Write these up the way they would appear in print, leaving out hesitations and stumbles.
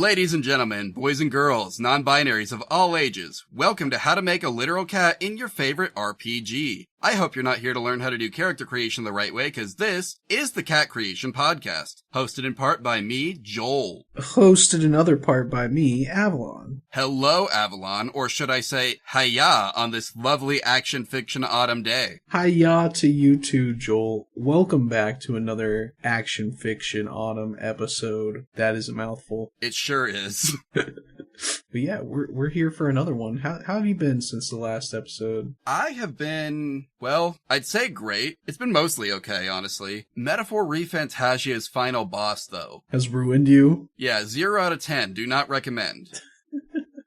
Ladies and gentlemen, boys and girls, non-binaries of all ages, welcome to How to Make a Literal Cat in Your Favorite RPG. I hope you're not here to learn how to do character creation the right way, because this is the Cat Creation Podcast, hosted in part by me, Joel. Hosted in other part by me, Avalon. Hello, Avalon, or should I say, Hiyah, on this lovely action fiction autumn day. Hiyah to you too, Joel. Welcome back to another action fiction autumn episode. That is a mouthful. It sure is. But yeah, we're here for another one. How have you been since the last episode? I have been, well, I'd say great. It's been mostly okay, honestly. Metaphor ReFantasia's final boss, though. Has ruined you? Yeah, 0 out of 10. Do not recommend.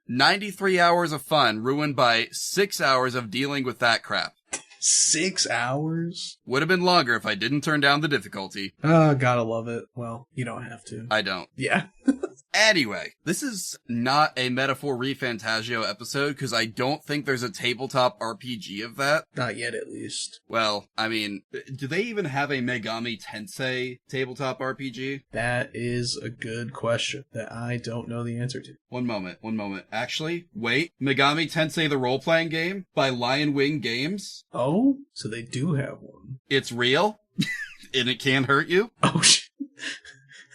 93 hours of fun ruined by 6 hours of dealing with that crap. 6 hours? Would have been longer if I didn't turn down the difficulty. Gotta love it. Well, you don't have to. I don't. Yeah. Anyway, this is not a Metaphor ReFantasio episode, because I don't think there's a tabletop RPG of that. Not yet, at least. Well, I mean, do they even have a Megami Tensei tabletop RPG? That is a good question that I don't know the answer to. One moment. Actually, wait. Megami Tensei the role-playing game by Lion Wing Games? Oh? So they do have one. It's real? And it can hurt you? Oh, shit.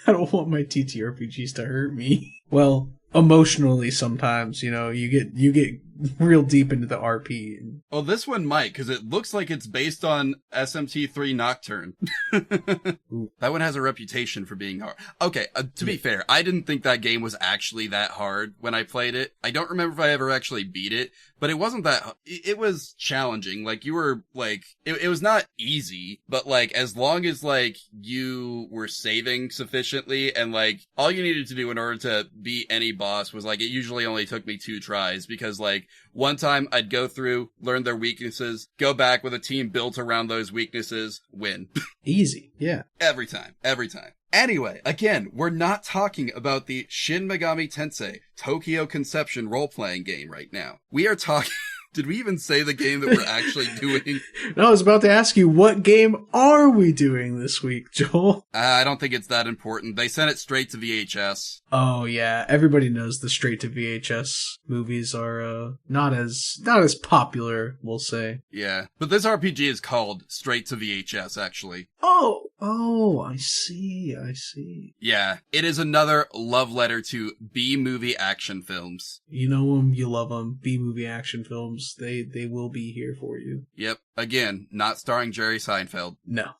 I don't want my TTRPGs to hurt me. Well, emotionally sometimes, you get real deep into the RP. Well, this one might, because it looks like it's based on SMT3 Nocturne. That one has a reputation for being hard. Okay, to be fair, I didn't think that game was actually that hard when I played it. I don't remember if I ever actually beat it, but it wasn't that, it was challenging. Like, you were, like, it was not easy, but, like, as long as, like, you were saving sufficiently, and, like, all you needed to do in order to beat any boss was, like, it usually only took me 2 tries, because, like, one time I'd go through, learn their weaknesses, go back with a team built around those weaknesses, win. Easy, yeah. Every time. Anyway, again, we're not talking about the Shin Megami Tensei Tokyo Conception role-playing game right now. We are talking... Did we even say the game that we're actually doing? No, I was about to ask you, what game are we doing this week, Joel? I don't think it's that important. They sent it straight to VHS. Oh, yeah. Everybody knows the straight-to-VHS movies are not as popular, we'll say. Yeah, but this RPG is called Straight to VHS, actually. Oh, I see. Yeah, it is another love letter to B-movie action films. You know them, you love them. B-movie action films, they will be here for you. Yep, again, not starring Jerry Seinfeld. No,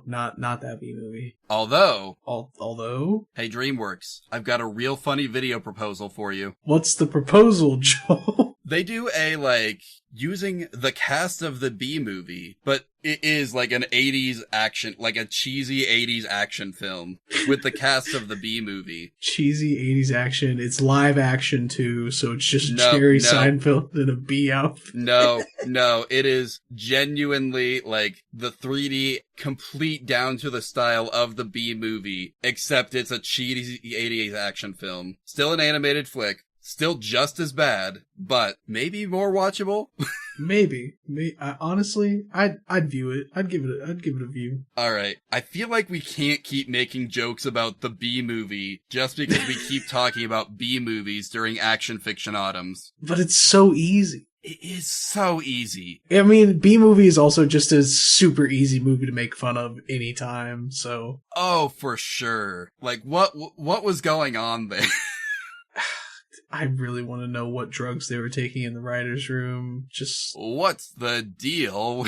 not that B-movie. Although, hey, DreamWorks, I've got a real funny video proposal for you. What's the proposal, Joel? They do using the cast of the B-movie, but it is like an 80s action, like a cheesy 80s action film with the cast of the B-movie. Cheesy 80s action. It's live action too, so it's just Jerry Seinfeld in a bee outfit. No, it is genuinely like the 3D complete down to the style of the B-movie, except it's a cheesy 80s action film. Still an animated flick. Still just as bad, but maybe more watchable. Maybe. Honestly, I'd view it. I'd give it a view. All right. I feel like we can't keep making jokes about the B movie just because we keep talking about B movies during action fiction autumns. But it's so easy. It is so easy. I mean, B-movie is also just a super easy movie to make fun of anytime, so. Oh, for sure. Like, what was going on there? I really want to know what drugs they were taking in the writer's room. Just... What's the deal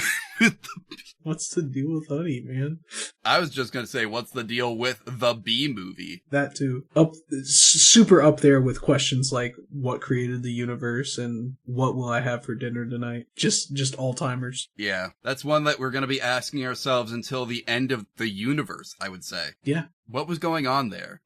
What's the deal with honey, man? I was just going to say, what's the deal with the B-movie? That too. Super up there with questions like, what created the universe and what will I have for dinner tonight? Just all-timers. Yeah, that's one that we're going to be asking ourselves until the end of the universe, I would say. Yeah. What was going on there?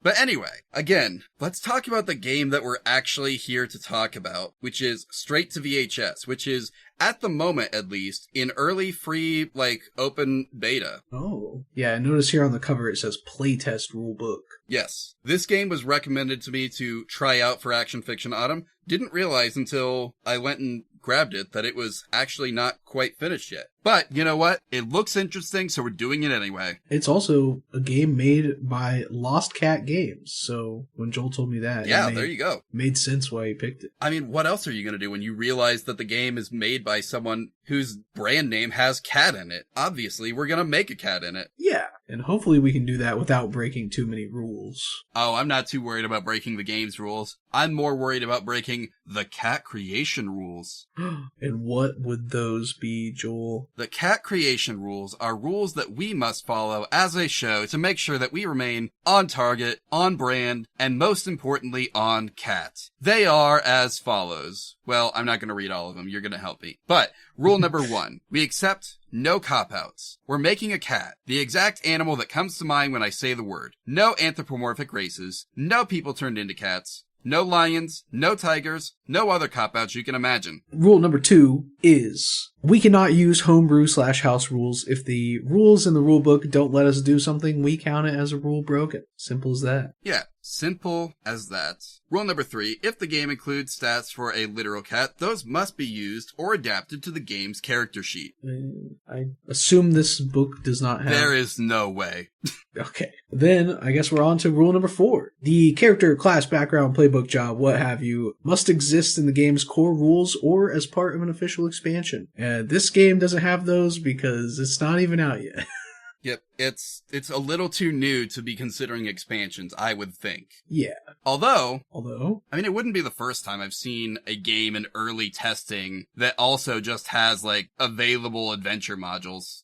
But anyway, again, let's talk about the game that we're actually here to talk about, which is Straight to VHS, which is, at the moment at least, in early free, open beta. Oh. Yeah, I notice here on the cover it says Playtest Rulebook. Yes. This game was recommended to me to try out for Action Fiction Autumn. Didn't realize until I went and grabbed it that it was actually not quite finished yet. But you know what? It looks interesting, so we're doing it anyway. It's also a game made by Lost Cat Games. So when Joel told me that, There you go. Made sense why he picked it. I mean, what else are you going to do when you realize that the game is made by someone whose brand name has cat in it? Obviously, we're going to make a cat in it. Yeah, and hopefully we can do that without breaking too many rules. Oh, I'm not too worried about breaking the game's rules. I'm more worried about breaking the cat creation rules. And what would those be, Joel? The cat creation rules are rules that we must follow as a show to make sure that we remain on target, on brand, and most importantly, on cat. They are as follows. Well, I'm not going to read all of them. You're going to help me. But rule number 1, we accept no cop-outs. We're making a cat, the exact animal that comes to mind when I say the word. No anthropomorphic races, no people turned into cats, no lions, no tigers, no other cop-outs you can imagine. Rule number 2 is we cannot use homebrew/house rules. If the rules in the rule book don't let us do something, we count it as a rule broken. Simple as that. Yeah, simple as that. Rule number 3, if the game includes stats for a literal cat, those must be used or adapted to the game's character sheet. I assume this book does not have... There is no way. Okay. Then, I guess we're on to rule number 4. The character, class, background, playbook, job, what have you, must exist in the game's core rules or as part of an official expansion. And this game doesn't have those because it's not even out yet. Yep, it's a little too new to be considering expansions, I would think. Yeah. Although, I mean, it wouldn't be the first time I've seen a game in early testing that also just has, like, available adventure modules.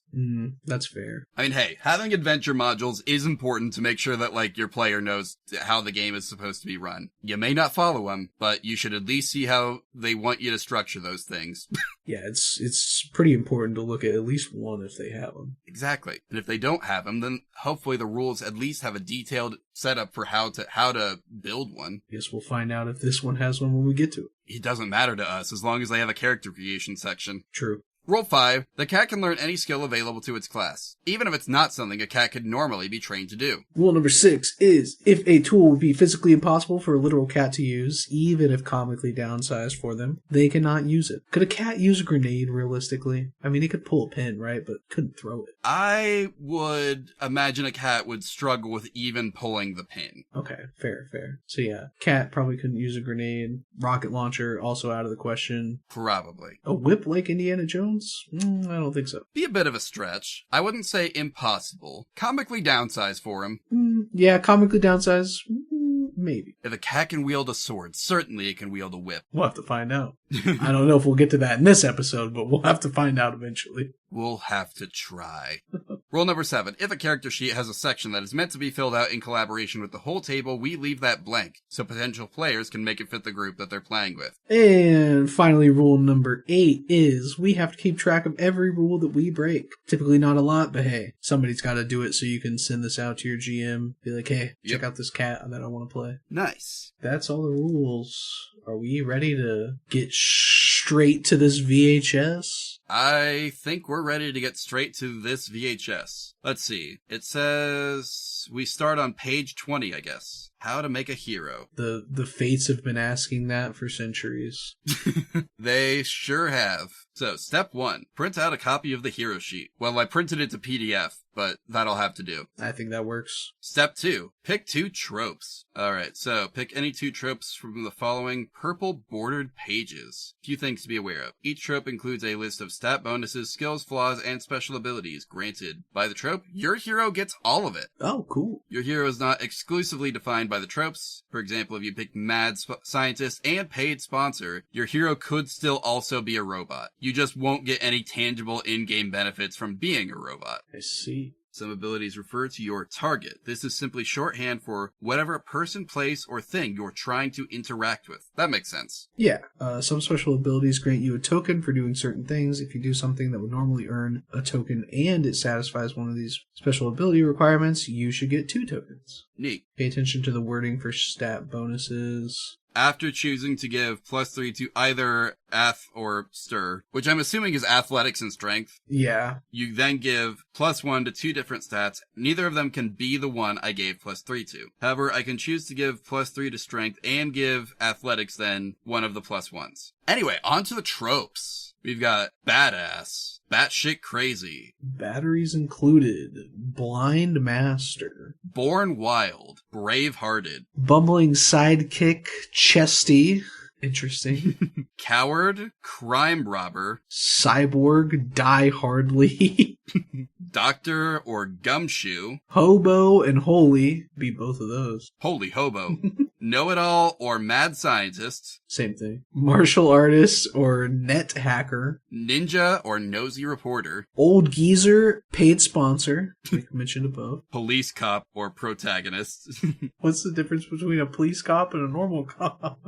That's fair. I mean, hey, having adventure modules is important to make sure that, like, your player knows how the game is supposed to be run. You may not follow them, but you should at least see how they want you to structure those things. Yeah, it's pretty important to look at least one if they have them. Exactly. And if they don't have them, then hopefully the rules at least have a detailed setup for how to build one. Guess we'll find out if this one has one when we get to it. It doesn't matter to us as long as they have a character creation section. True. Rule 5, the cat can learn any skill available to its class, even if it's not something a cat could normally be trained to do. Rule number 6 is, if a tool would be physically impossible for a literal cat to use, even if comically downsized for them, they cannot use it. Could a cat use a grenade, realistically? I mean, it could pull a pin, right? But couldn't throw it. I would imagine a cat would struggle with even pulling the pin. Okay, fair. So yeah, cat probably couldn't use a grenade. Rocket launcher, also out of the question. Probably. A whip like Indiana Jones? I don't think so. Be a bit of a stretch. I wouldn't say impossible. Comically downsized for him. Yeah, comically downsized. Maybe. If a cat can wield a sword, certainly it can wield a whip. We'll have to find out. I don't know if we'll get to that in this episode, but we'll have to find out eventually. We'll have to try. Rule number 7. If a character sheet has a section that is meant to be filled out in collaboration with the whole table, we leave that blank, so potential players can make it fit the group that they're playing with. And finally, rule number 8 is we have to keep track of every rule that we break. Typically not a lot, but hey, somebody's got to do it so you can send this out to your GM. Be like, hey, check out this cat that I want to play. Nice. That's all the rules. Are we ready to get straight to this VHS? I think we're ready to get straight to this VHS. Let's see. It says we start on page 20, I guess. How to make a hero. The fates have been asking that for centuries. They sure have. So, step 1. Print out a copy of the hero sheet. Well, I printed it to PDF, but that'll have to do. I think that works. Step 2. Pick 2 tropes. Alright, so pick any 2 tropes from the following purple bordered pages. Few things to be aware of. Each trope includes a list of stat bonuses, skills, flaws, and special abilities. Granted, by the trope, your hero gets all of it. Oh, cool. Your hero is not exclusively defined by the tropes. For example, if you pick mad scientist and paid sponsor, your hero could still also be a robot. You just won't get any tangible in-game benefits from being a robot. I see. Some abilities refer to your target. This is simply shorthand for whatever person, place, or thing you're trying to interact with. That makes sense. Yeah. Some special abilities grant you a token for doing certain things. If you do something that would normally earn a token and it satisfies one of these special ability requirements, you should get 2 tokens. Neat. Pay attention to the wording for stat bonuses. After choosing to give +3 to either Ath or Stir, which I'm assuming is athletics and strength. Yeah. You then give +1 to 2 different stats. Neither of them can be the one I gave +3 to. However, I can choose to give +3 to strength and give athletics then one of the +1s. Anyway, on to the tropes. We've got badass, batshit crazy, Batteries included. Blind master. born wild, brave-hearted, Bumbling sidekick. Chesty. Interesting. coward, crime robber, Cyborg. Die hardly. doctor or gumshoe, Hobo and holy. Be both of those. holy hobo, know-it-all or mad scientist, Same thing. Martial artist or net hacker. ninja or nosy reporter, Old geezer. Paid sponsor. Like mentioned above. police cop or protagonist. What's the difference between a police cop and a normal cop?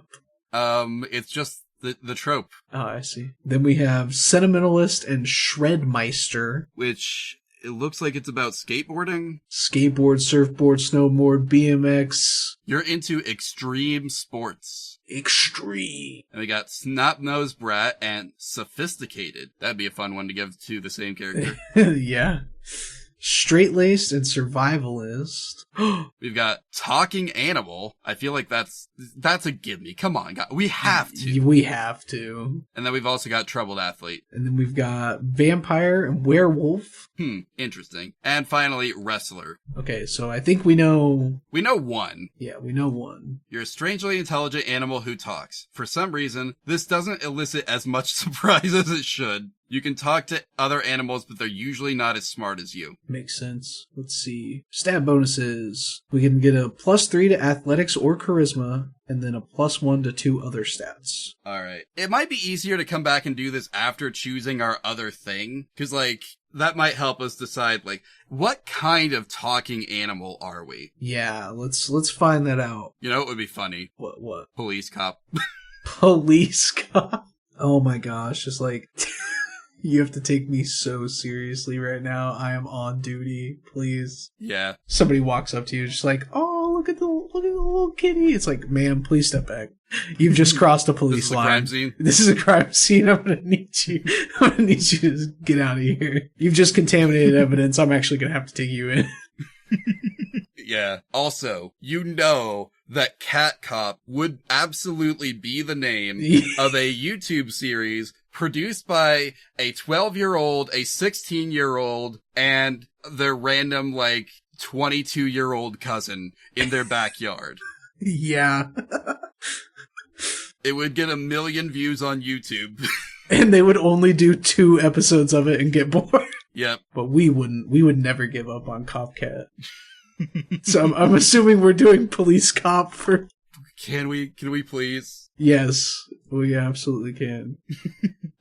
It's just the trope, Oh, I see. Then we have sentimentalist and shredmeister. which it looks like it's about skateboarding. Skateboard, surfboard, snowboard, BMX. You're into extreme sports. Extreme. And we got snot-nosed brat and sophisticated. That'd be a fun one to give to the same character. Yeah. Straight-laced and survivalist. We've got talking animal. I feel like that's a gimme. Come on, guys. We have to. We have to. And then we've also got troubled athlete. And then we've got vampire and werewolf. Interesting. And finally, wrestler. Okay, so I think we know... We know one. Yeah, we know one. You're a strangely intelligent animal who talks. For some reason, this doesn't elicit as much surprise as it should. You can talk to other animals, but they're usually not as smart as you. Makes sense. Let's see. Stat bonuses. We can get a +3 to athletics or charisma, and then a +1 to 2 other stats. Alright. It might be easier to come back and do this after choosing our other thing, because, that might help us decide, what kind of talking animal are we? Yeah, let's find that out. You know, it would be funny. What? Police cop. Police cop. Oh my gosh, just you have to take me so seriously right now. I am on duty, please. Yeah. Somebody walks up to you, just oh, look at the little kitty. It's like, ma'am, please step back. You've just crossed a police line. Crime scene. This is a crime scene. I'm gonna need you to get out of here. You've just contaminated evidence. I'm actually gonna have to take you in. Yeah. Also, you know that Cat Cop would absolutely be the name of a YouTube series produced by a 12-year-old, a 16-year-old, and their random, 22-year-old cousin in their backyard. Yeah. It would get 1 million views on YouTube. And they would only do 2 episodes of it and get bored. Yep. But we wouldn't. We would never give up on Cop Cat. So I'm assuming we're doing Police Cop for... Can we please? Yes, we absolutely can.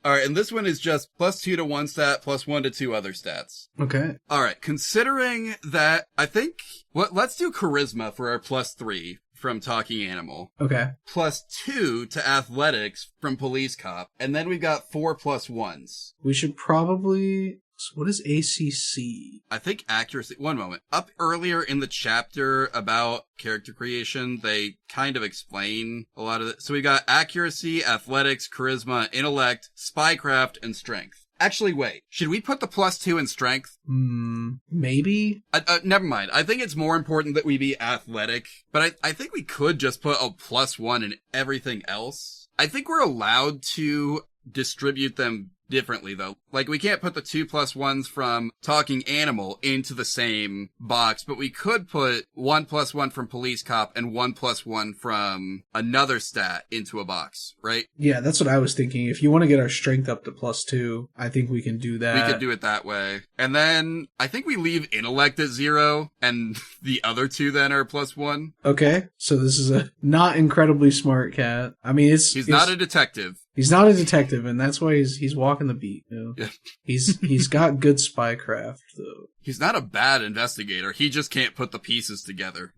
Alright, and this one is just +2 to 1 stat, +1 to 2 other stats. Okay. Alright, considering that, I think, let's do charisma for our +3 from Talking Animal. Okay. +2 to athletics from Police Cop, and then we've got 4 +1s. We should probably... What is ACC? I think accuracy... One moment. Up earlier in the chapter about character creation, they kind of explain a lot of it. So we got accuracy, athletics, charisma, intellect, spycraft, and strength. Actually, wait. Should we put the +2 in strength? Maybe? Never mind. I think it's more important that we be athletic, but I think we could just put a +1 in everything else. I think we're allowed to distribute them differently, though. We can't put the 2 +1s from Talking Animal into the same box, but we could put 1 +1 from Police Cop and 1 +1 from another stat into a box, right? Yeah, that's what I was thinking. If you want to get our strength up to +2, I think we can do that. We could do it that way. And then I think we leave intellect at 0, and the other 2 then are +1. Okay, so this is a not incredibly smart cat. I mean, He's not a detective. He's not a detective, and that's why he's walking the beat. You know? Yeah. He's got good spycraft, though. He's not a bad investigator. He just can't put the pieces together.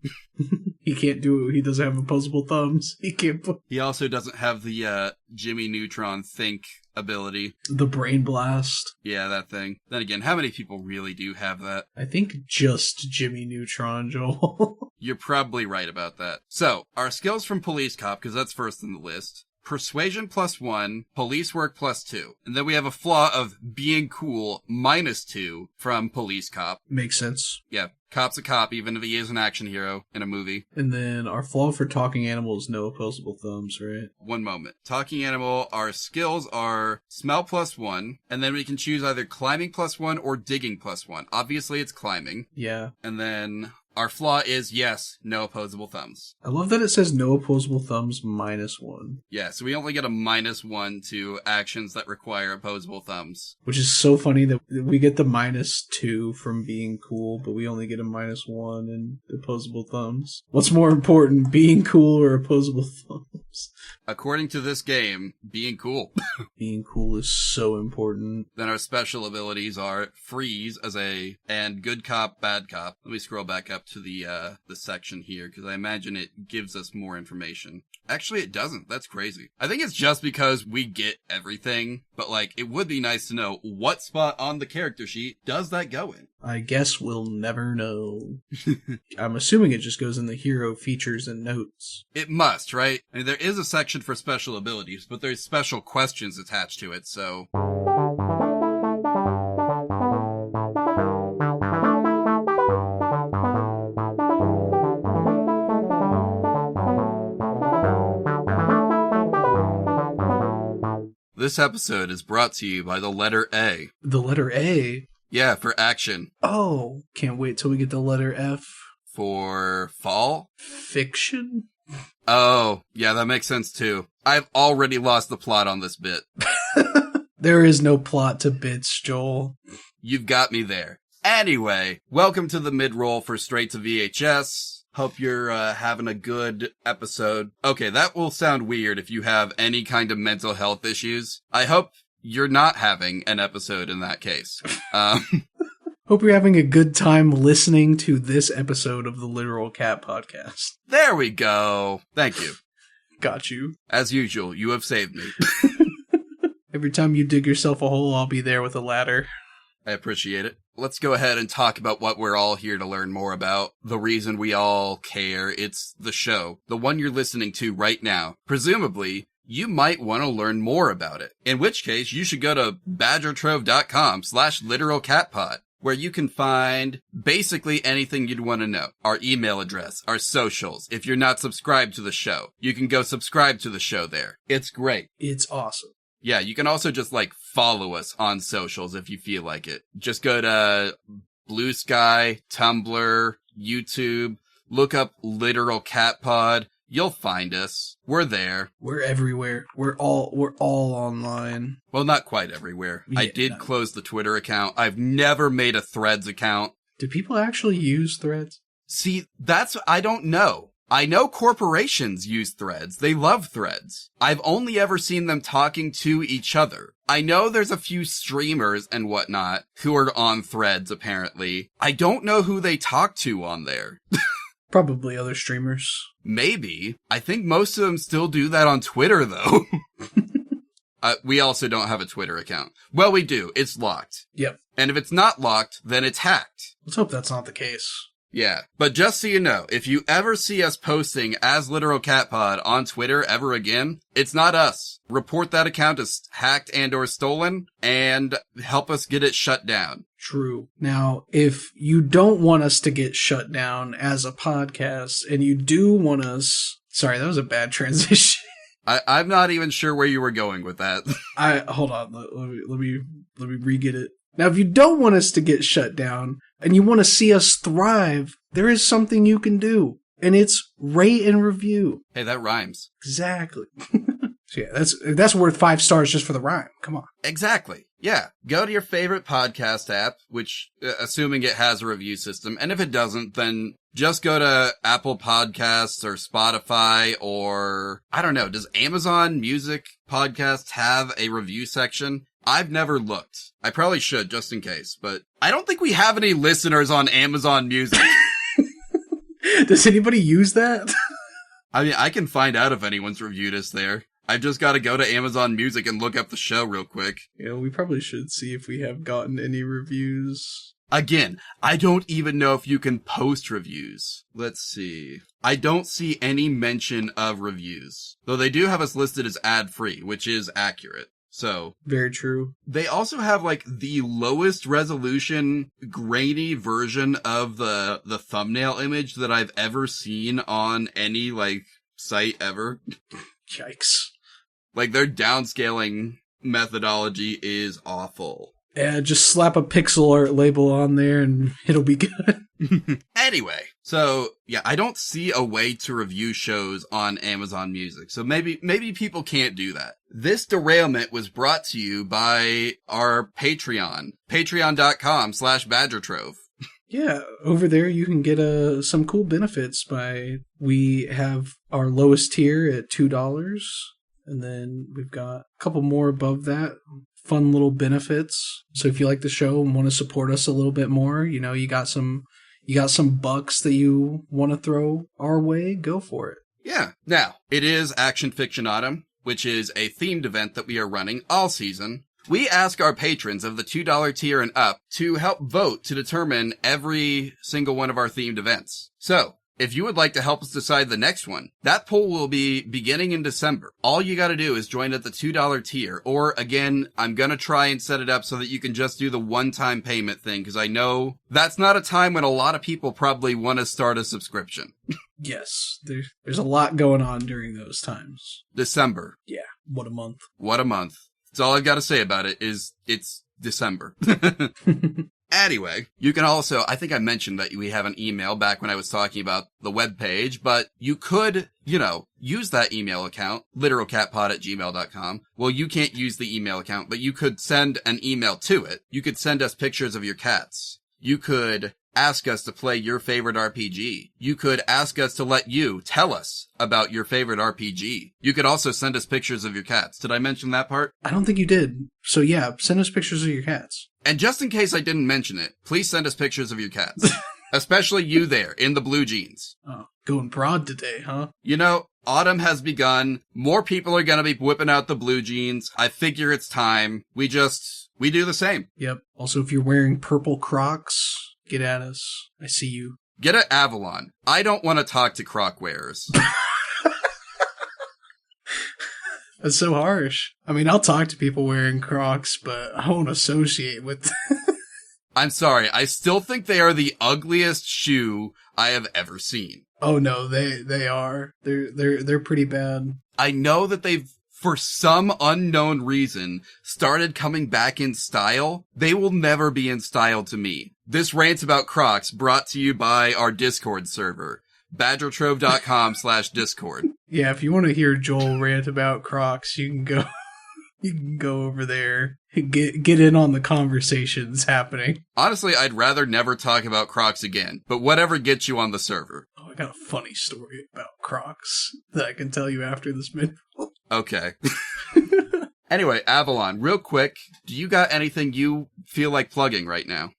He can't do it. He doesn't have opposable thumbs. He can't put... He also doesn't have the Jimmy Neutron think ability. The brain blast. Yeah, that thing. Then again, how many people really do have that? I think just Jimmy Neutron, Joel. You're probably right about that. So, our skills from Police Cop, because that's first in the list. persuasion +1, police work +2. And then we have a flaw of being cool -2 from police cop. Makes sense. Yeah, cop's a cop, even if he is an action hero in a movie. And then our flaw for talking animal is no opposable thumbs, right? One moment. Talking animal, our skills are smell +1, and then we can choose either climbing +1 or digging +1. Obviously, it's climbing. Yeah. And then our flaw is, yes, no opposable thumbs. I love that it says no opposable thumbs -1. Yeah, so we only get a -1 to actions that require opposable thumbs. Which is so funny that we get the -2 from being cool, but we only get a -1 in opposable thumbs. What's more important, being cool or opposable thumbs? According to this game, being cool. Being cool is so important. Then our special abilities are freeze and good cop, bad cop. Let me scroll back up to the section here, because I imagine it gives us more information. Actually, it doesn't. That's crazy. I think it's just because we get everything, but like, it would be nice to know what spot on the character sheet does that go in. I guess we'll never know. I'm assuming it just goes in the hero features and notes. It must, right? I mean, there is a section for special abilities, but there's special questions attached to it, so... This episode is brought to you by the letter A. The letter A? Yeah, for action. Oh, can't wait till we get the letter F. For fall? Fiction? Oh, yeah, that makes sense too. I've already lost the plot on this bit. There is no plot to bits, Joel. You've got me there. Anyway, welcome to the mid-roll for Straight to VHS. Hope you're having a good episode. Okay, that will sound weird if you have any kind of mental health issues. I hope you're not having an episode in that case. Hope you're having a good time listening to this episode of the Literal Cat Podcast. There we go. Thank you. Got you. As usual, you have saved me. Every time you dig yourself a hole, I'll be there with a ladder. I appreciate it. Let's go ahead and talk about what we're all here to learn more about. The reason we all care. It's the show. The one you're listening to right now. Presumably, you might want to learn more about it. In which case, you should go to badgertrove.com/literalcatpod, where you can find basically anything you'd want to know. Our email address, our socials. If you're not subscribed to the show, you can go subscribe to the show there. It's great. It's awesome. Yeah, you can also just follow us on socials if you feel like it. Just go to Blue Sky, Tumblr, YouTube, look up Literal Cat Pod. You'll find us. We're there. We're everywhere. We're all online. Well, not quite everywhere. Yeah, I did close the Twitter account. I've never made a Threads account. Do people actually use Threads? See, I don't know. I know corporations use Threads. They love Threads. I've only ever seen them talking to each other. I know there's a few streamers and whatnot who are on Threads, apparently. I don't know who they talk to on there. Probably other streamers. Maybe. I think most of them still do that on Twitter, though. We also don't have a Twitter account. Well, we do. It's locked. Yep. And if it's not locked, then it's hacked. Let's hope that's not the case. Yeah, but just so you know, if you ever see us posting as Literal Cat Pod on Twitter ever again, it's not us. Report that account as hacked and or stolen, and help us get it shut down. True. Now, if you don't want us to get shut down as a podcast, and you do want us... Sorry, that was a bad transition. I'm not even sure where you were going with that. Hold on, let me re-get it. Now, if you don't want us to get shut down, and you want to see us thrive, there is something you can do. And it's rate and review. Hey, that rhymes. Exactly. So yeah, that's worth 5 stars just for the rhyme. Come on. Exactly. Yeah. Go to your favorite podcast app, which, assuming it has a review system. And if it doesn't, then just go to Apple Podcasts or Spotify or, I don't know, does Amazon Music Podcasts have a review section? I've never looked. I probably should, just in case, but I don't think we have any listeners on Amazon Music. Does anybody use that? I mean, I can find out if anyone's reviewed us there. I've just got to go to Amazon Music and look up the show real quick. Yeah, we probably should see if we have gotten any reviews. Again, I don't even know if you can post reviews. Let's see. I don't see any mention of reviews, though they do have us listed as ad-free, which is accurate. So very true. They also have like the lowest resolution grainy version of the thumbnail image that I've ever seen on any like site ever. Yikes. Like their downscaling methodology is awful. Yeah, just slap a pixel art label on there and it'll be good. Anyway, so yeah, I don't see a way to review shows on Amazon Music. So maybe people can't do that. This derailment was brought to you by our Patreon, patreon.com/badgertrove. Yeah, over there you can get some cool benefits we have our lowest tier at $2, and then we've got a couple more above that. Fun little benefits. So if you like the show and want to support us a little bit more, you got some bucks that you want to throw our way, go for it. Yeah. Now, it is Action Fiction Autumn, which is a themed event that we are running all season. We ask our patrons of the $2 tier and up to help vote to determine every single one of our themed events. So, if you would like to help us decide the next one, that poll will be beginning in December. All you gotta do is join at the $2 tier, or again, I'm gonna try and set it up so that you can just do the one-time payment thing, because I know that's not a time when a lot of people probably want to start a subscription. Yes, there's a lot going on during those times. December. Yeah, what a month. What a month. That's all I've got to say about it is it's December. Anyway, you can also, I think I mentioned that we have an email back when I was talking about the webpage, but you could, use that email account, literalcatpod@gmail.com. Well, you can't use the email account, but you could send an email to it. You could send us pictures of your cats. You could ask us to play your favorite RPG. You could ask us to let you tell us about your favorite RPG. You could also send us pictures of your cats. Did I mention that part? I don't think you did. So yeah, send us pictures of your cats. And just in case I didn't mention it, please send us pictures of your cats. Especially you there, in the blue jeans. Oh, going broad today, huh? Autumn has begun. More people are gonna be whipping out the blue jeans. I figure it's time. We do the same. Yep. Also, if you're wearing purple Crocs, get at us. I see you. Get at Avalon. I don't want to talk to Croc wearers. That's so harsh. I mean, I'll talk to people wearing Crocs, but I won't associate with them. I'm sorry. I still think they are the ugliest shoe I have ever seen. Oh no, they are. They're pretty bad. I know that they've, for some unknown reason, started coming back in style. They will never be in style to me. This rant about Crocs brought to you by our Discord server, badgertrove.com/Discord. Yeah, if you want to hear Joel rant about Crocs, you can go over there and get in on the conversations happening. Honestly, I'd rather never talk about Crocs again, but whatever gets you on the server. Oh, I got a funny story about Crocs that I can tell you after this minute. Okay. Anyway, Avalon, real quick, do you got anything you feel like plugging right now?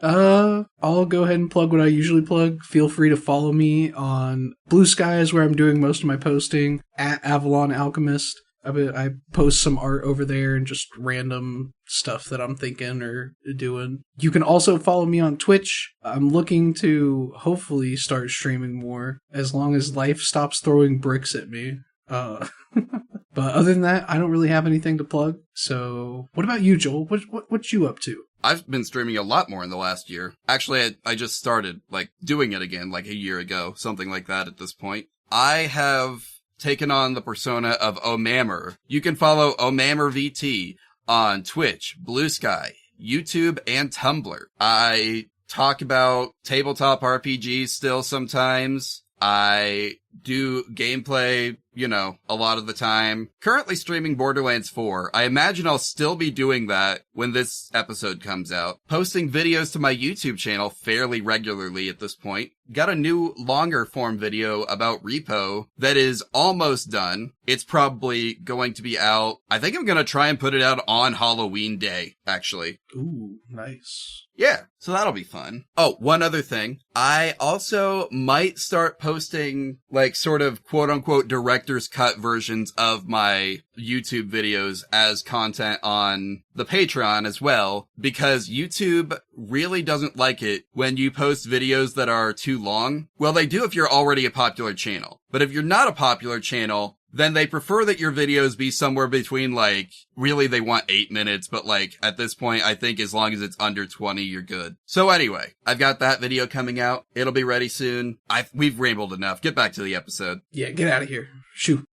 I'll go ahead and plug what I usually plug. Feel free to follow me on Blue Sky is where I'm doing most of my posting, at Avalon Alchemist. I post some art over there and just random stuff that I'm thinking or doing. You can also follow me on Twitch. I'm looking to hopefully start streaming more as long as life stops throwing bricks at me. But other than that, I don't really have anything to plug. So what about you, Joel? What you up to? I've been streaming a lot more in the last year. Actually, I just started, doing it again, a year ago, something like that at this point. I have taken on the persona of Omammer. You can follow OmammerVT on Twitch, Blue Sky, YouTube, and Tumblr. I talk about tabletop RPGs still sometimes. I do gameplay, a lot of the time. Currently streaming Borderlands 4. I imagine I'll still be doing that when this episode comes out. Posting videos to my YouTube channel fairly regularly at this point. got a new longer form video about Repo that is almost done. It's probably going to be out. I think I'm going to try and put it out on Halloween Day, actually. Ooh, nice. Yeah, so that'll be fun. Oh, one other thing. I also might start posting, like, sort of quote-unquote director's cut versions of my YouTube videos as content on the Patreon as well, because YouTube really doesn't like it when you post videos that are too long. Well, they do if you're already a popular channel. But if you're not a popular channel, then they prefer that your videos be somewhere between, like, really they want 8 minutes, but, like, at this point, I think as long as it's under 20, you're good. So anyway, I've got that video coming out. It'll be ready soon. We've rambled enough. Get back to the episode. Yeah, get out of here. Shoot.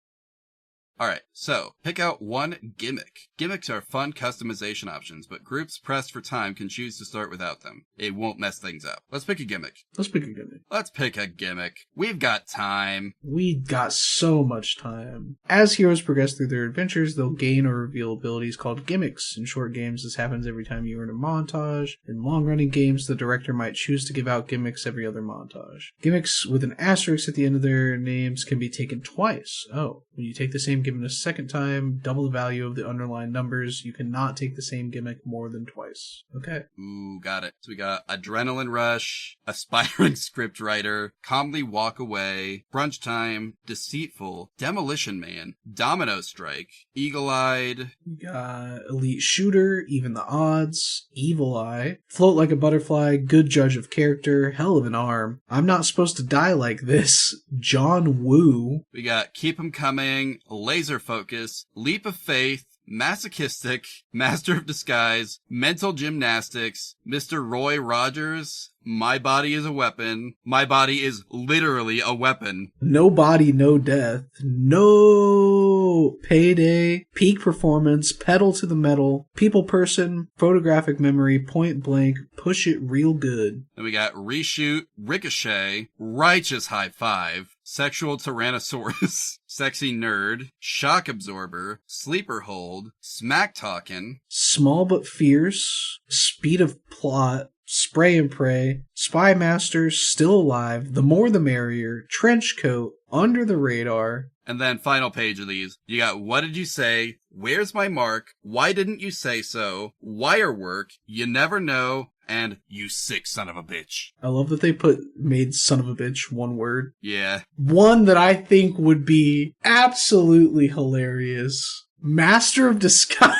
Alright, so, pick out one gimmick. Gimmicks are fun customization options, but groups pressed for time can choose to start without them. It won't mess things up. Let's pick a gimmick. Let's pick a gimmick. Let's pick a gimmick. We've got time. We got so much time. As heroes progress through their adventures, they'll gain or reveal abilities called gimmicks. In short games, this happens every time you earn a montage. In long-running games, the director might choose to give out gimmicks every other montage. Gimmicks with an asterisk at the end of their names can be taken twice. Oh, when you take the same gimmick a second time, double the value of the underlying numbers. You cannot take the same gimmick more than twice. Okay. Ooh, got it. So we got Adrenaline Rush, Aspiring Scriptwriter, Calmly Walk Away, Brunch Time, Deceitful, Demolition Man, Domino Strike, Eagle-Eyed. We got Elite Shooter, Even the Odds, Evil Eye, Float Like a Butterfly, Good Judge of Character, Hell of an Arm, I'm Not Supposed to Die Like This, John Woo. We got Keep 'em Coming, Laser Focus, Leap of Faith, Masochistic, Master of Disguise, Mental Gymnastics, Mr. Roy Rogers, My Body is a Weapon. My body is literally a weapon. No Body, No Death, No Payday, Peak Performance, Pedal to the Metal, People Person, Photographic Memory, Point Blank, Push It Real Good. Then we got Reshoot, Ricochet, Righteous High Five, Sexual Tyrannosaurus, Sexy Nerd, Shock Absorber, Sleeper Hold, Smack Talkin', Small But Fierce, Speed of Plot, Spray and Pray, Spy Master, Still Alive, The More the Merrier, Trench Coat, Under the Radar. And then final page of these, you got What Did You Say? Where's My Mark? Why Didn't You Say So? Wirework, You Never Know, and You Sick Son of a Bitch. I love that they made son of a bitch one word. Yeah. One that I think would be absolutely hilarious. Master of Disguise.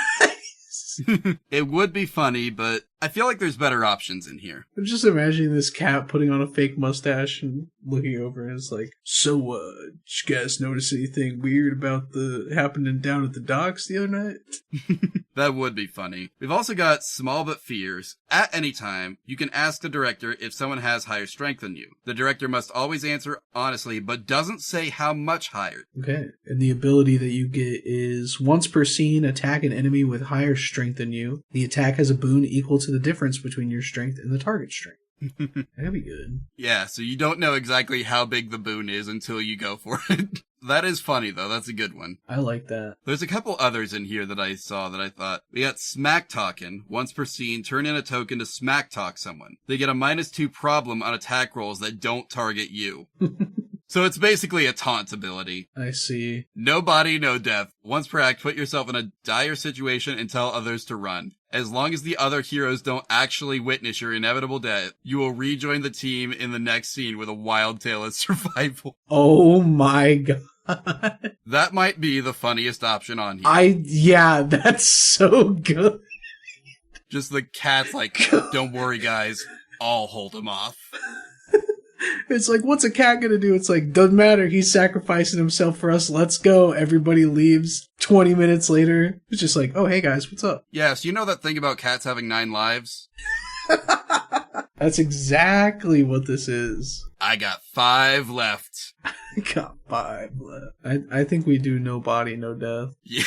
It would be funny, but I feel like there's better options in here. I'm just imagining this cat putting on a fake mustache and looking over and it's like, so, did you guys notice anything weird about the happening down at the docks the other night? That would be funny. We've also got Small But Fierce. At any time, you can ask the director if someone has higher strength than you. The director must always answer honestly, but doesn't say how much higher. Okay. And the ability that you get is once per scene, attack an enemy with higher strength than you. The attack has a boon equal to the difference between your strength and the target strength. That'd be good. Yeah, so you don't know exactly how big the boon is until you go for it. That is funny, though. That's a good one. I like that. There's a couple others in here that I saw that I thought. We got Smack Talkin'. Once per scene, turn in a token to smack talk someone. They get a -2 problem on attack rolls that don't target you. So it's basically a taunt ability. I see. No Body, No Death. Once per act, put yourself in a dire situation and tell others to run. As long as the other heroes don't actually witness your inevitable death, you will rejoin the team in the next scene with a wild tale of survival. Oh my god. That might be the funniest option on here. Yeah, that's so good. Just the cat's like, don't worry guys, I'll hold him off. It's like, what's a cat gonna do? It's like, doesn't matter, he's sacrificing himself for us, let's go. Everybody leaves. 20 minutes later, it's just like, oh, hey guys, what's up? Yeah, so you know that thing about cats having 9 lives? That's exactly what this is. I got 5 left. I got 5 left. I think we do No Body, No Death. Yeah.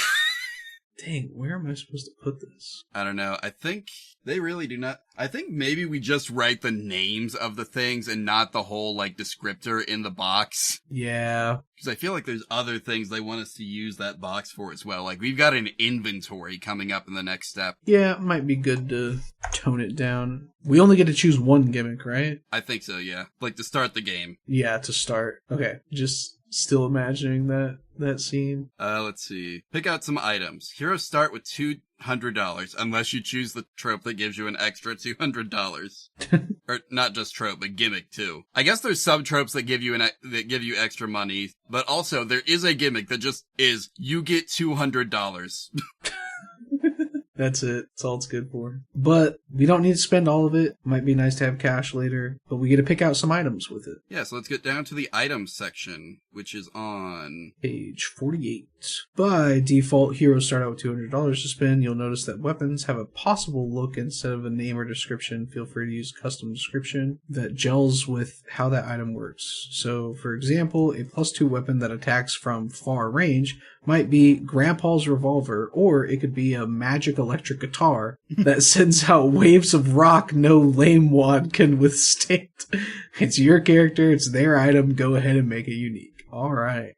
Dang, where am I supposed to put this? I don't know. I think they really do not. I think maybe we just write the names of the things and not the whole, like, descriptor in the box. Yeah. Because I feel like there's other things they want us to use that box for as well. Like, we've got an inventory coming up in the next step. Yeah, it might be good to tone it down. We only get to choose one gimmick, right? I think so, yeah. Like to start the game. Yeah, to start. Okay, just still imagining that scene. Let's see. Pick out some items. Heroes start with $200, unless you choose the trope that gives you an extra $200. Or not just trope, but gimmick too. I guess there's some tropes that give you that give you extra money, but also there is a gimmick that just is you get $200. That's it. That's all it's good for. But we don't need to spend all of it. Might be nice to have cash later, but we get to pick out some items with it. Yeah, so let's get down to the items section, which is on page 48. By default, heroes start out with $200 to spend. You'll notice that weapons have a possible look instead of a name or description. Feel free to use custom description that gels with how that item works. So, for example, a +2 weapon that attacks from far range might be Grandpa's revolver, or it could be a magic electric guitar that sends out waves of rock no lame wad can withstand. It's your character, it's their item, go ahead and make it unique. Alright.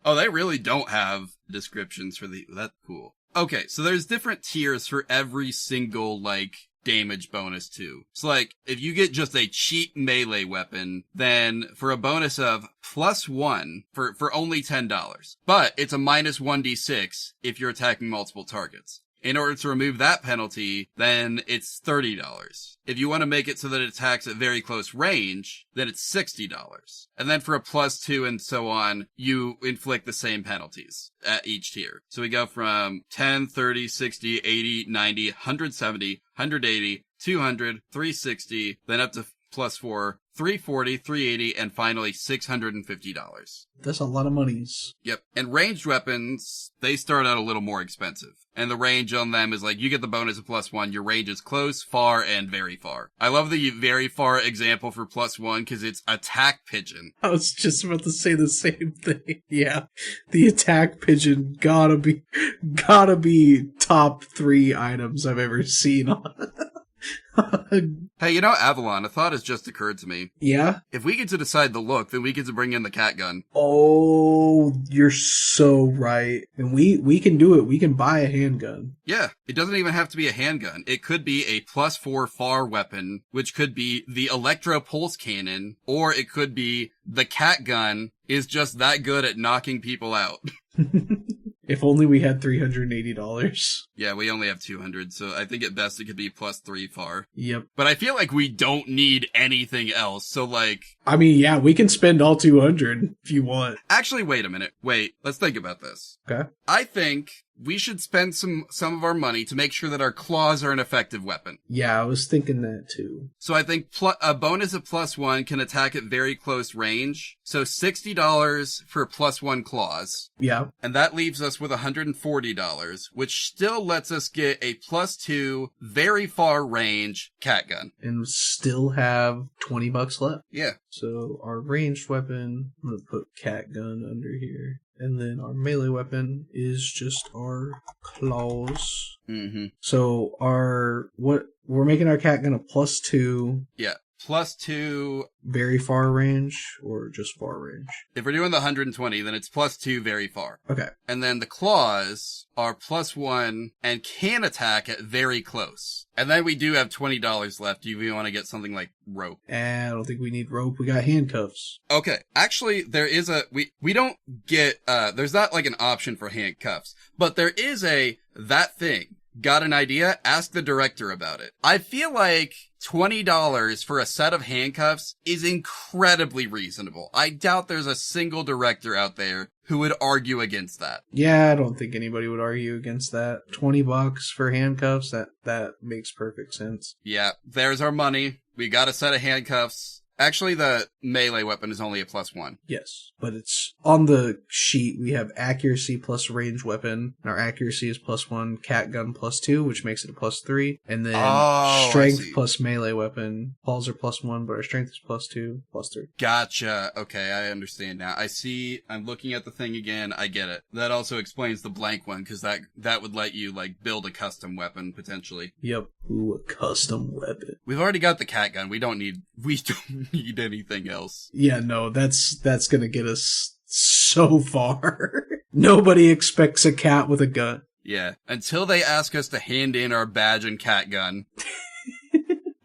Oh, they really don't have descriptions for that's cool. Okay, so there's different tiers for every single, damage bonus too. So if you get just a cheap melee weapon, then for a bonus of +1 for only $10. But it's a -1d6 if you're attacking multiple targets. In order to remove that penalty, then it's $30. If you want to make it so that it attacks at very close range, then it's $60. And then for a +2 and so on, you inflict the same penalties at each tier. So we go from 10, 30, 60, 80, 90, 170, 180, 200, 360, then up to +4, 340, 380, and finally $650. That's a lot of monies. Yep. And ranged weapons, they start out a little more expensive. And the range on them is you get the bonus of +1. Your range is close, far, and very far. I love the very far example for +1 because it's attack pigeon. I was just about to say the same thing. Yeah. The attack pigeon gotta be top 3 items I've ever seen on. Hey, Avalon, a thought has just occurred to me. Yeah? If we get to decide the look, then we get to bring in the cat gun. Oh, you're so right. And we can do it. We can buy a handgun. Yeah, it doesn't even have to be a handgun. It could be a +4 far weapon, which could be the electro pulse cannon, or it could be the cat gun is just that good at knocking people out. If only we had $380. Yeah, we only have 200, so I think at best it could be +3 far. Yep. But I feel like we don't need anything else, so I mean, yeah, we can spend all 200 if you want. Actually, wait a minute. Wait, let's think about this. Okay. I think we should spend some of our money to make sure that our claws are an effective weapon. Yeah, I was thinking that too. So I think a bonus of +1 can attack at very close range. So $60 for +1 claws. Yeah. And that leaves us with $140, which still lets us get a +2 very far range cat gun. And still have $20 left. Yeah. So our ranged weapon, I'm going to put cat gun under here. And then our melee weapon is just our claws. Mm-hmm. So we're making our cat gun a +2. Yeah. +2. Very far range or just far range? If we're doing the 120, then it's +2 very far. Okay. And then the claws are +1 and can attack at very close. And then we do have $20 left. Do you want to get something like rope? I don't think we need rope. We got handcuffs. Okay. Actually, there is we don't get, there's not an option for handcuffs, but there is that thing. Got an idea? Ask the director about it. I feel like $20 for a set of handcuffs is incredibly reasonable. I doubt there's a single director out there who would argue against that. Yeah, I don't think anybody would argue against that. $20 for handcuffs, that makes perfect sense. Yeah, there's our money. We got a set of handcuffs. Actually, the melee weapon is only a +1. Yes, but it's on the sheet. We have accuracy plus range weapon. Our accuracy is +1, cat gun +2, which makes it a +3, and then strength plus melee weapon. Falls are +1, but our strength is +2, +3. Gotcha. Okay, I understand now. I see. I'm looking at the thing again. I get it. That also explains the blank one, because that would let you build a custom weapon potentially. Yep. Ooh, a custom weapon. We've already got the cat gun. We don't need anything else. Yeah, no, that's gonna get us so far. Nobody expects a cat with a gun. Yeah, until they ask us to hand in our badge and cat gun.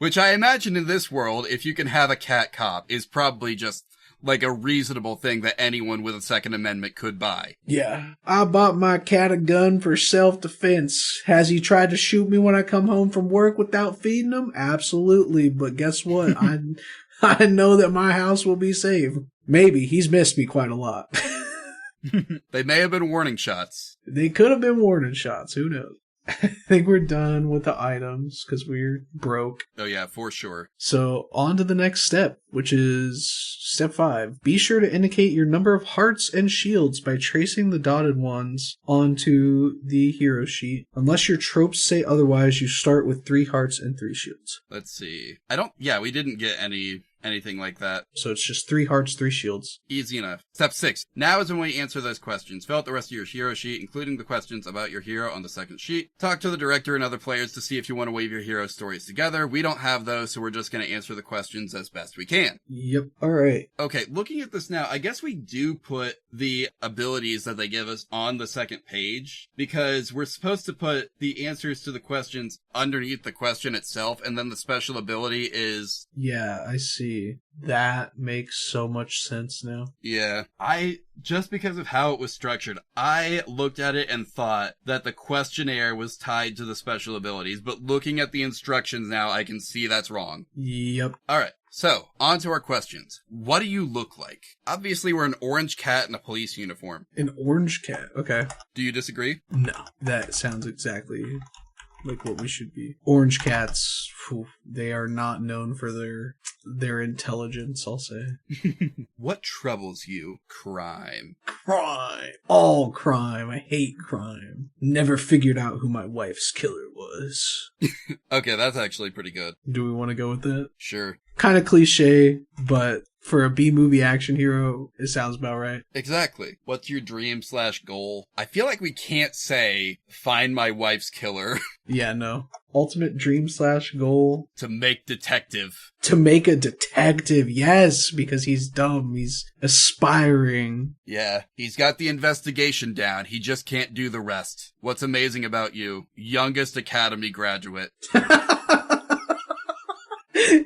Which I imagine in this world, if you can have a cat cop, is probably just like a reasonable thing that anyone with a Second Amendment could buy. Yeah. I bought my cat a gun for self-defense. Has he tried to shoot me when I come home from work without feeding him? Absolutely. But guess what? I know that my house will be safe. Maybe. He's missed me quite a lot. They may have been warning shots. They could have been warning shots. Who knows? I think we're done with the items because we're broke. Oh yeah, for sure. So on to the next step, which is step 5. Be sure to indicate your number of hearts and shields by tracing the dotted ones onto the hero sheet. Unless your tropes say otherwise, you start with 3 hearts and 3 shields. Let's see. We didn't get anything like that. So it's just 3 hearts, 3 shields. Easy enough. Step 6. Now is when we answer those questions. Fill out the rest of your hero sheet, including the questions about your hero on the second sheet. Talk to the director and other players to see if you want to weave your hero stories together. We don't have those, so we're just going to answer the questions as best we can. Yep. All right. Okay, looking at this now, I guess we do put the abilities that they give us on the second page, because we're supposed to put the answers to the questions underneath the question itself, and then the special ability is... Yeah, I see. That makes so much sense now. Yeah. Just because of how it was structured, I looked at it and thought that the questionnaire was tied to the special abilities, but looking at the instructions now, I can see that's wrong. Yep. Alright, so, on to our questions. What do you look like? Obviously, we're an orange cat in a police uniform. An orange cat, okay. Do you disagree? No, that sounds exactly like what we should be. Orange cats, they are not known for their intelligence, I'll say. What troubles you? Crime. Crime. All crime. I hate crime. Never figured out who my wife's killer was. Okay, that's actually pretty good. Do we want to go with that? Sure. Kind of cliche, but for a B-movie action hero, it sounds about right. Exactly. What's your dream/goal? I feel like we can't say, find my wife's killer. Yeah, no. Ultimate dream/goal? To make detective. To make a detective, yes, because he's dumb. He's aspiring. Yeah, he's got the investigation down. He just can't do the rest. What's amazing about you? Youngest academy graduate.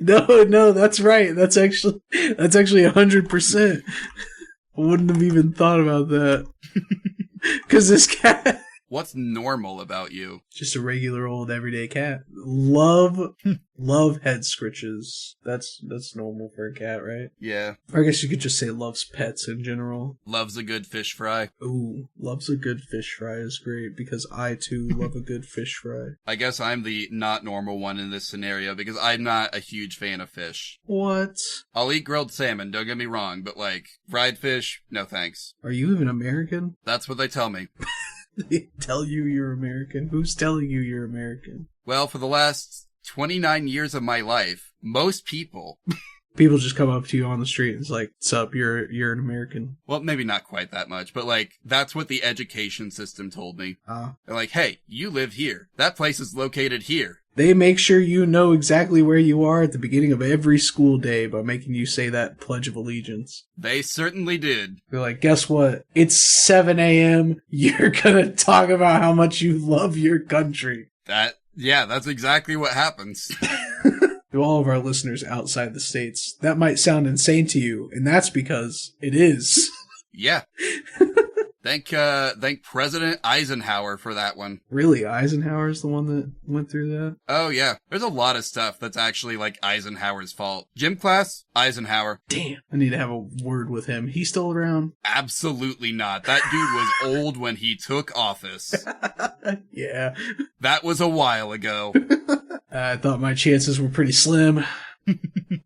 No, that's right. That's actually 100%. I wouldn't have even thought about that. Because this cat... What's normal about you? Just a regular old everyday cat. Love head scritches. That's normal for a cat, right? Yeah. Or I guess you could just say loves pets in general. Loves a good fish fry. Ooh, loves a good fish fry is great because I too love a good fish fry. I guess I'm the not normal one in this scenario because I'm not a huge fan of fish. What? I'll eat grilled salmon, don't get me wrong, but like, fried fish, no thanks. Are you even American? That's what they tell me. They tell you you're American? Who's telling you you're American? Well, for the last 29 years of my life, most people... People just come up to you on the street and it's like, sup, you're an American. Well, maybe not quite that much, but like, that's what the education system told me. They're like, hey, you live here. That place is located here. They make sure you know exactly where you are at the beginning of every school day by making you say that Pledge of Allegiance. They certainly did. They're like, guess what? It's 7 a.m. You're gonna talk about how much you love your country. That's exactly what happens. To all of our listeners outside the States, that might sound insane to you, and that's because it is. Yeah. Thank President Eisenhower for that one. Really? Eisenhower's the one that went through that? Oh, yeah. There's a lot of stuff that's actually like Eisenhower's fault. Gym class? Eisenhower. Damn. I need to have a word with him. He's still around? Absolutely not. That dude was old when he took office. Yeah. That was a while ago. I thought my chances were pretty slim.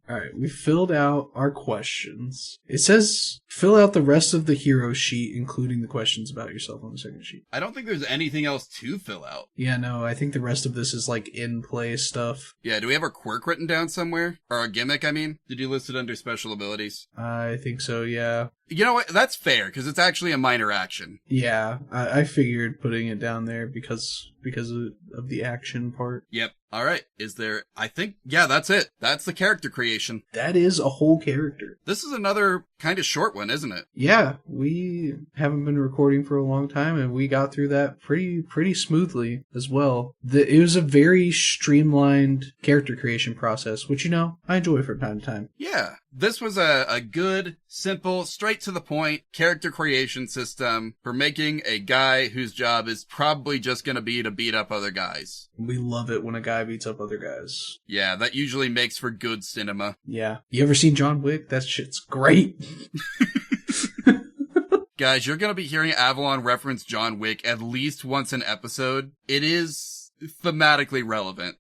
Alright, we filled out our questions. It says fill out the rest of the hero sheet, including the questions about yourself on the second sheet. I don't think there's anything else to fill out. Yeah, no, I think the rest of this is like in-play stuff. Yeah, do we have our quirk written down somewhere? Or our gimmick, I mean? Did you list it under special abilities? I think so, yeah. You know what? That's fair, because it's actually a minor action. Yeah, I figured putting it down there because of the action part. Yep. All right. Yeah, that's it. That's the character creation. That is a whole character. This is another kind of short one, isn't it? Yeah, we haven't been recording for a long time, and we got through that pretty smoothly as well. It was a very streamlined character creation process, which, I enjoy from time to time. Yeah. This was a good, simple, straight to the point character creation system for making a guy whose job is probably just going to be to beat up other guys. We love it when a guy beats up other guys. Yeah, that usually makes for good cinema. Yeah. You ever seen John Wick? That shit's great. Guys, you're going to be hearing Avalon reference John Wick at least once an episode. It is thematically relevant.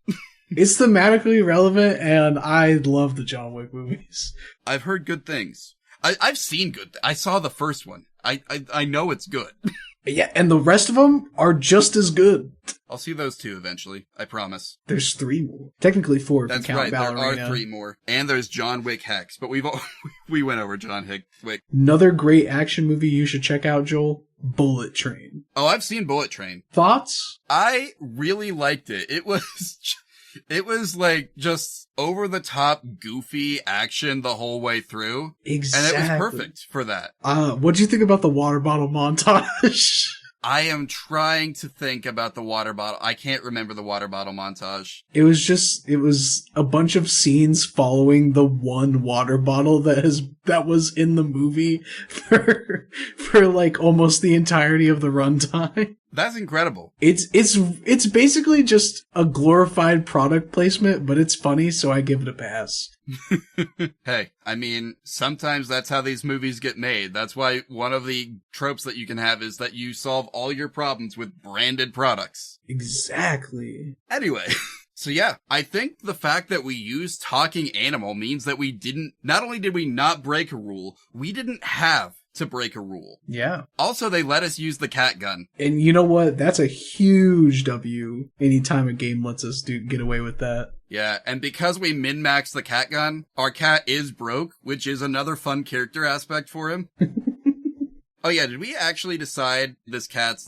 It's thematically relevant, and I love the John Wick movies. I've heard good things. I've seen good. I saw the first one. I know it's good. Yeah, and the rest of them are just as good. I'll see those two eventually. I promise. There's 3 more. Technically 4 if That's you count right. Ballerina. There are 3 more. And there's John Wick Hex. But we went over John Wick. Another great action movie you should check out, Joel. Bullet Train. Oh, I've seen Bullet Train. Thoughts? I really liked it. It was like just over the top goofy action the whole way through. Exactly. And it was perfect for that. What do you think about the water bottle montage? I am trying to think about the water bottle. I can't remember the water bottle montage. It was a bunch of scenes following the one water bottle that was in the movie for like almost the entirety of the runtime. That's incredible. It's basically just a glorified product placement, but it's funny, so I give it a pass. Hey, I mean, sometimes that's how these movies get made. That's why one of the tropes that you can have is that you solve all your problems with branded products. Exactly. Anyway, so yeah, I think the fact that we used talking animal means that not only did we not break a rule, we didn't have to break a rule. Yeah. Also, they let us use the cat gun. And you know what? That's a huge W anytime a game lets us get away with that. Yeah, and because we min-maxed the cat gun, our cat is broke, which is another fun character aspect for him. Oh yeah, did we actually decide this cat's,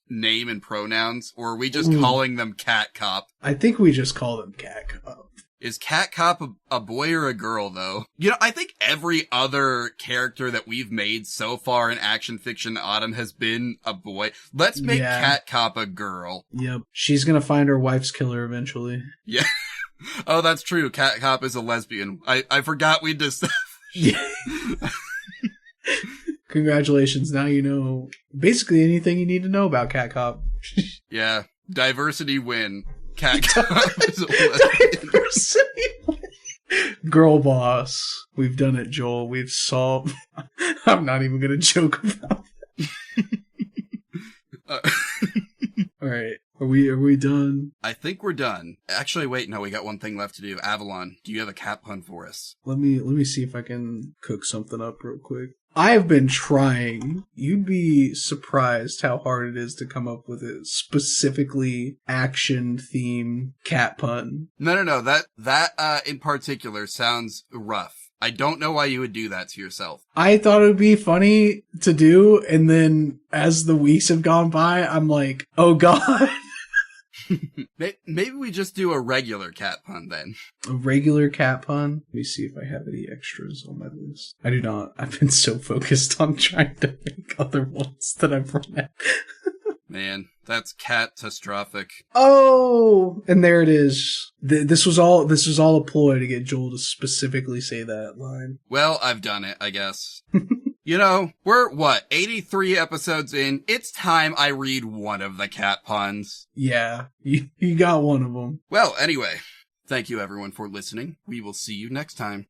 name and pronouns, or are we just calling them Cat Cop? I think we just call them Cat Cop. Is Cat Cop a boy or a girl, though? I think every other character that we've made so far in Action Fiction Autumn has been a boy. Let's make Cat Cop a girl. Yep. She's gonna find her wife's killer eventually. Yeah. Oh, that's true. Cat Cop is a lesbian. I forgot we just... Yeah. Congratulations. Now you know basically anything you need to know about Cat Cop. Yeah. Diversity win. Cat Cop is a lesbian. Diversity win. Girl boss. We've done it, Joel. We've solved... I'm not even going to joke about it. All right. Are we done? I think we're done. Actually, wait, no, we got one thing left to do. Avalon, do you have a cat pun for us? Let me see if I can cook something up real quick. I have been trying. You'd be surprised how hard it is to come up with a specifically action-themed cat pun. No. That in particular sounds rough. I don't know why you would do that to yourself. I thought it would be funny to do, and then as the weeks have gone by, I'm like, oh god. Maybe we just do a regular cat pun then. A regular cat pun? Let me see if I have any extras on my list. I do not. I've been so focused on trying to make other ones that I've run out. Man, that's catastrophic. Oh, and there it is. This was all a ploy to get Joel to specifically say that line. Well, I've done it, I guess. We're 83 episodes in. It's time I read one of the cat puns. Yeah, you got one of them. Well, anyway, thank you everyone for listening. We will see you next time.